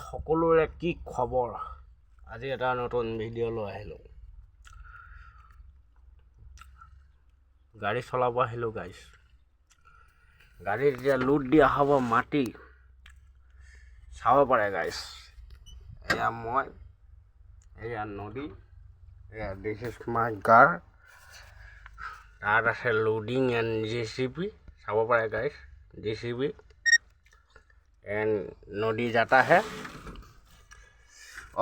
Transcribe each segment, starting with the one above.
সকলোৰে কি খবৰ? আজি এটা নতুন ভিডিঅ' লৈ আহিলোঁ। গাড়ী চলাব আহিলোঁ গাইছ। গাড়ীত এতিয়া লোড দিয়া হ'ব মাটি। চাব পাৰে গাইছ। এয়া মই, এয়া নদী, এয়া দিছ ইজ মাই কাৰ। তাত আছে লোডিং এণ্ড JCB। চাব পাৰে গাইছ, JCB एंड नदी जाता है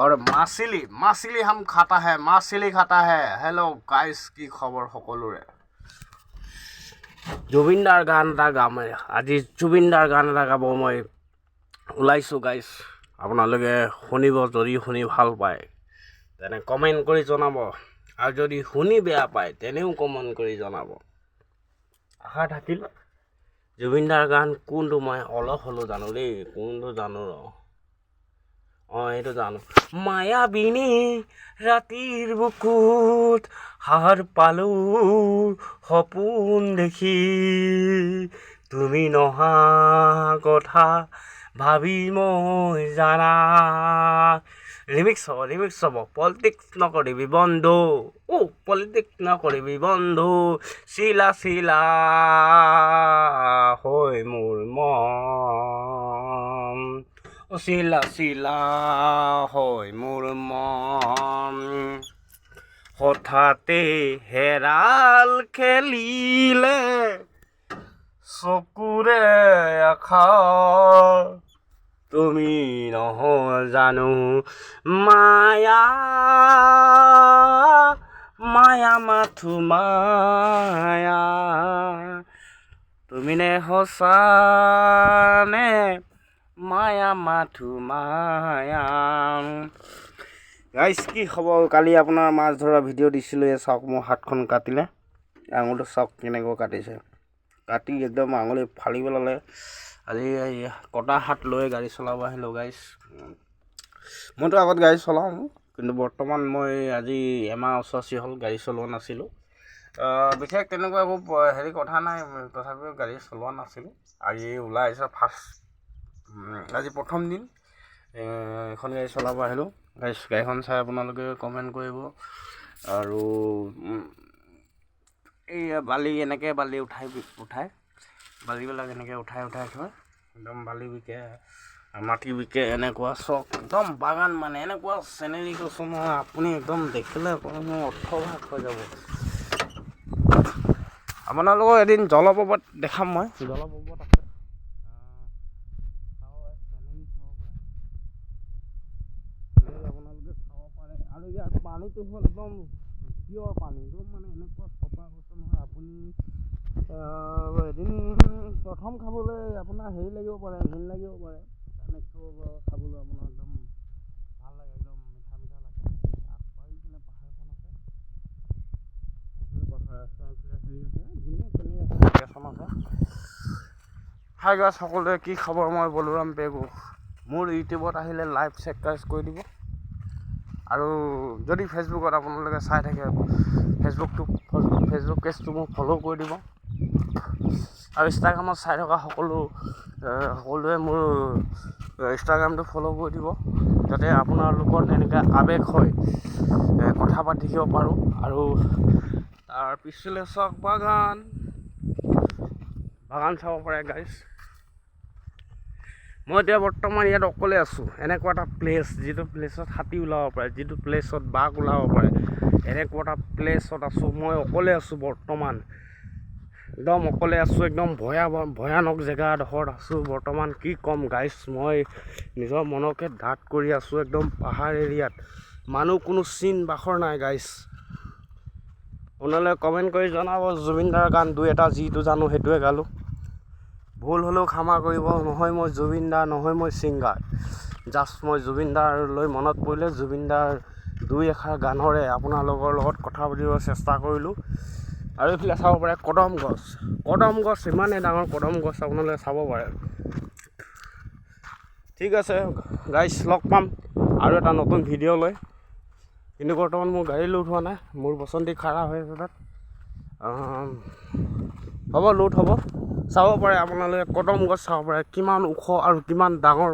और मासिली हम खाता है, मासिली खाता है। हेलो गाइस, की खबर সকলোৰে? জুবিনদাৰ গান এটা গাম। আজি জুবিনদাৰ গান এটা গাব মই ওলাইছোঁ গাইছ। আপোনালোকে শুনিব, যদি শুনি ভাল পায় তেনে কমেণ্ট কৰি জনাব, আৰু যদি শুনি বেয়া পায় তেনেও কমেণ্ট কৰি জনাব। আশা থাকিল। জুবিনদাৰ গান কোনটো মই অলপ হ'লেও জানো দেই, কোনটো জানো এইটো জানো। মায়াবিনী ৰাতিৰ বুকুত সাৰ পালো সপোন দেখি, তুমি নহা কথা ভাবি মই জানা। ৰিমিক্স হব পলিটিক্স নকৰিবি বন্ধু, পলিটিক্স নকৰিবি বন্ধু। শিলা শিলা হৈ মোৰ মন, শিলা শিলা হৈ মোৰ মন। হঠাতে হেৰাল খেলিলে চকুৰে আখা, তুমি নহয় জানো মায়া, মায়া মাথো মায়া। তুমি নে সঁচানে মায়া মাথো মায়া। গাইছ, কি খবৰ? কালি আপোনাৰ মাছ ধৰা ভিডিঅ' দিছিলোঁ। এই চাওক, মোৰ হাতখন কাটিলে। আঙুলটো চাওক কেনেকৈ কাটিছে, কাটি একদম আঙুলি ফালি পেলালে। আজি কটা হাত লৈ গাড়ী চলাব আহিলোঁ গাইছ। মইতো আগত গাড়ী চলাওঁ, কিন্তু বৰ্তমান মই আজি এমাহ ওচৰ হ'ল গাড়ী চলোৱা নাছিলোঁ। বিশেষ তেনেকুৱা একো কথা নাই, তথাপিও গাড়ী চলোৱা নাছিলোঁ। আজি ওলাই আহিছোঁ ফাৰ্ষ্ট, আজি প্ৰথম দিন এখন গাড়ী চলাব আহিলোঁ গাইছ। গাড়ীখন চাই আপোনালোকে কমেণ্ট কৰিব। আৰু এই বালি উঠাই বালিবিলাক এনেকৈ উঠাই থয়, একদম বালি বিকে, মাটি বিকে, এনেকুৱা চক একদম বাগান। মানে এনেকুৱা চেনেৰী কৈছোঁ নহয়, আপুনি একদম দেখিলে আপোনাৰ অৰ্থভাগ হৈ যাব। আপোনালোকক এদিন জলপ্ৰপাত দেখাম মই। জলপ্ৰপাত আছে, আপোনালোকে চাব পাৰে। আৰু ইয়াৰ পানীটো হ'ল একদম পিয়ৰ পানী, একদম মানে এনেকুৱা চফা কৈছোঁ নহয়। আপুনি এদিন প্ৰথম খাবলৈ আপোনাৰ হেৰি লাগিব পাৰে, ঘিণ লাগিব পাৰে। নেক্সট খাবলৈ আপোনাৰ একদম ভাল লাগে, একদম মিঠা মিঠা লাগে। আগফালে পাহাৰখন আছে, পাহাৰ আছে, হেৰি আছে, ধুনীয়া চেনেৰী আছে, লোকেশ্যন আছে। হাই গাইছ, সকলোৱে কি খবৰ? মই বলোৰাম পেগু। মোৰ ইউটিউবত আহিলে লাইভ ছাবস্ক্ৰাইব কৰি দিব। আৰু যদি ফেচবুকত আপোনালোকে চাই থাকে, ফেচবুক পেজটো মোক ফ'ল' কৰি দিব। আৰু ইনষ্টাগ্ৰামত চাই থকা সকলোৱে মোৰ ইনষ্টাগ্ৰামটো ফ'ল' কৰি দিব, যাতে আপোনালোকৰ এনেকৈ আৱেগ হয় কথা পাতি থাকিব পাৰোঁ। আৰু তাৰ পিছলৈ চাওক বাগান চাব পাৰে গাইছ। মই এতিয়া বৰ্তমান ইয়াত অকলে আছোঁ। এনেকুৱা এটা প্লেচ, যিটো প্লেচত হাতী ওলাব পাৰে, যিটো প্লেচত বাঘ ওলাব পাৰে, এনেকুৱা এটা প্লেচত আছোঁ। মই অকলে আছোঁ বৰ্তমান, একদম অকলে আছোঁ। একদম ভয়ানক জেগা এডোখৰত আছোঁ বৰ্তমান। কি ক'ম গাইছ, মই নিজৰ মনকে ডাঠ কৰি আছোঁ। একদম পাহাৰ এৰিয়াত, মানুহ কোনো চিন বাখৰ নাই গাইছ। আপোনালোকে কমেণ্ট কৰি জনাব। জুবিনদাৰ গান দুই এটা যিটো জানো সেইটোৱে গালোঁ। ভুল হ'লেও ক্ষমা কৰিব। নহয় মই জুবিনদাৰ, নহয় মই ছিংগাৰ। জাষ্ট মই জুবিনদাৰলৈ মনত পৰিলে জুবিনদাৰ দুই এষাৰ গানৰে আপোনালোকৰ লগত কথা পাতিবৰ চেষ্টা কৰিলোঁ। আৰু এইফালে চাব পাৰে কদম গছ, ইমানেই ডাঙৰ কদম গছ আপোনালোকে চাব পাৰে। ঠিক আছে গাইছ, লগ পাম আৰু এটা নতুন ভিডিঅ' লৈ। কিন্তু বৰ্তমান মোৰ গাড়ী লোড হোৱা নাই, মোৰ বসন্তি খাৰা হৈ আছে তাত। হ'ব, লোড হ'ব। চাব পাৰে আপোনালোকে, কদম গছ চাব পাৰে, কিমান ওখ আৰু কিমান ডাঙৰ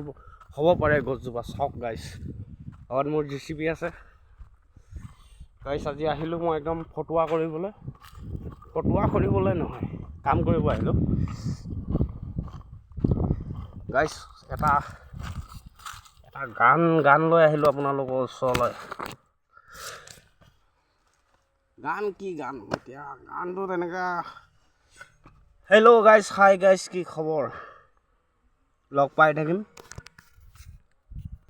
হ'ব পাৰে গছজোপা। চাওক গাইছ, লগত মোৰ JCB আছে গাইছ। আজি আহিলোঁ মই একদম ফটোৱা কৰিবলৈ নহয়, কাম কৰিব আহিলোঁ গাইছ। এটা গান লৈ আহিলোঁ আপোনালোকৰ ওচৰলৈ। গান এতিয়া গানটো তেনেকা। হেল্ল' গাইছ, হাই গাইছ, কি খবৰ? লগ পাই থাকিম।